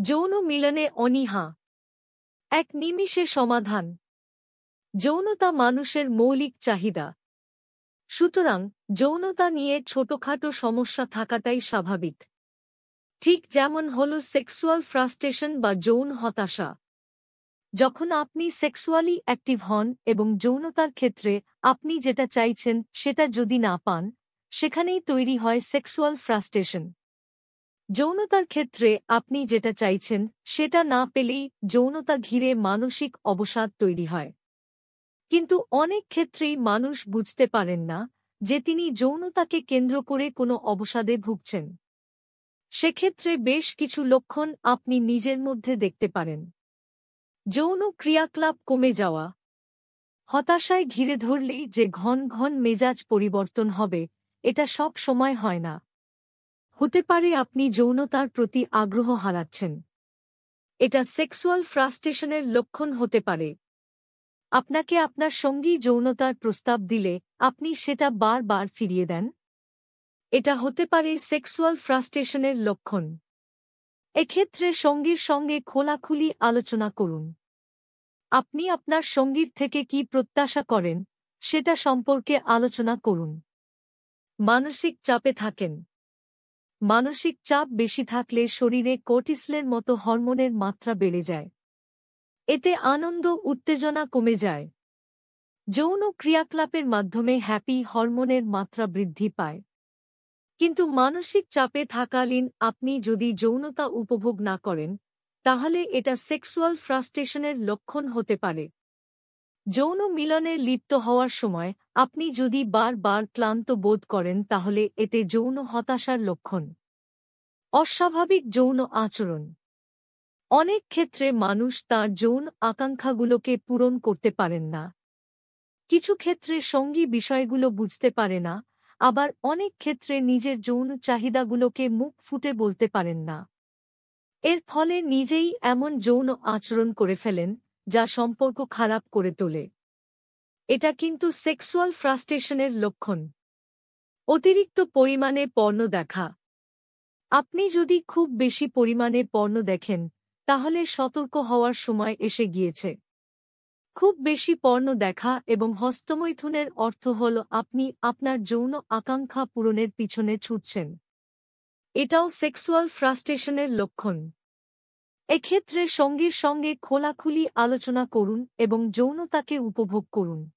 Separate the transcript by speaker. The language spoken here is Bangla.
Speaker 1: যৌন মিলনে অনীহা এক নিমিষে সমাধান। যৌনতা মানুষের মৌলিক চাহিদা। সুতরাং যৌনতা নিয়ে ছোটখাটো সমস্যা থাকাটাই স্বাভাবিক। ঠিক যেমন হল সেক্সুয়াল ফ্রাস্ট্রেশন বা যৌন হতাশা। যখন আপনি সেক্সুয়ালি অ্যাক্টিভ হন এবং যৌনতার ক্ষেত্রে আপনি যেটা চাইছেন সেটা যদি না পান, সেখানেই তৈরি হয় সেক্সুয়াল ফ্রাস্ট্রেশন। যৌনতার ক্ষেত্রে আপনি যেটা চাইছেন সেটা না পেলেই যৌনতা ঘিরে মানসিক অবসাদ তৈরি হয়। কিন্তু অনেক ক্ষেত্রেই মানুষ বুঝতে পারেন না যে তিনি যৌনতাকে কেন্দ্র করে কোনো অবসাদে ভুগছেন। সেক্ষেত্রে বেশ কিছু লক্ষণ আপনি নিজের মধ্যে দেখতে পারেন। যৌন ক্রিয়াকলাপ কমে যাওয়া। হতাশায় ঘিরে ধরলেই যে ঘন ঘন মেজাজ পরিবর্তন হবে, এটা সব সময় হয় না। হতে পারে আপনি যৌনতার প্রতি আগ্রহ হারাচ্ছেন। এটা সেক্সুয়াল ফ্রাস্ট্রেশনের লক্ষণ হতে পারে। আপনাকে আপনার সঙ্গী যৌনতার প্রস্তাব দিলে আপনি সেটা বারবার ফিরিয়ে দেন। এটা হতে পারে সেক্সুয়াল ফ্রাস্ট্রেশনের লক্ষণ। এক্ষেত্রে সঙ্গীর সঙ্গে খোলাখুলি আলোচনা করুন। আপনি আপনার সঙ্গীর থেকে কি প্রত্যাশা করেন সেটা সম্পর্কে আলোচনা করুন। মানসিক চাপে থাকেন। মানসিক চাপ বেশি থাকলে শরীরে কর্টিসলের মতো হরমোনের মাত্রা বেড়ে যায়। এতে আনন্দ উত্তেজনা কমে যায়। যৌন ক্রিয়াকলাপের মাধ্যমে হ্যাপি হরমোনের মাত্রা বৃদ্ধি পায়। কিন্তু মানসিক চাপে থাকাকালীন আপনি যদি যৌনতা উপভোগ না করেন, তাহলে এটা সেক্সুয়াল ফ্রাস্ট্রেশনের লক্ষণ হতে পারে। যৌন মিলনে লিপ্ত হওয়ার সময় আপনি যদি বারবার ক্লান্ত বোধ করেন, তাহলে এতে যৌন হতাশার লক্ষণ। অস্বাভাবিক যৌন আচরণ। অনেক ক্ষেত্রে মানুষ তার যৌন আকাঙ্ক্ষাগুলোকে পূরণ করতে পারেন না। কিছু ক্ষেত্রে সঙ্গী বিষয়গুলো বুঝতে পারে না, আবার অনেক ক্ষেত্রে নিজের যৌন চাহিদাগুলোকে মুখ ফুটে বলতে পারেন না। এর ফলে নিজেই এমন যৌন আচরণ করে ফেলেন যা সম্পর্ক খারাপ করে তোলে। এটা কিন্তু সেক্সুয়াল ফ্রাস্ট্রেশনের লক্ষণ। অতিরিক্ত পরিমাণে পর্নো দেখা। আপনি যদি খুব বেশি পরিমাণে পর্ন দেখেন, তাহলে সতর্ক হওয়ার সময় এসে গিয়েছে। খুব বেশি পর্ন দেখা এবং হস্তমৈথুনের অর্থ হল আপনি আপনার যৌন আকাঙ্ক্ষা পূরণের পিছনে ছুটছেন। এটাও সেক্সুয়াল ফ্রাস্ট্রেশনের লক্ষণ। এক্ষেত্রে সঙ্গীর সঙ্গে খোলাখুলি আলোচনা করুন এবং যৌনতাকে উপভোগ করুন।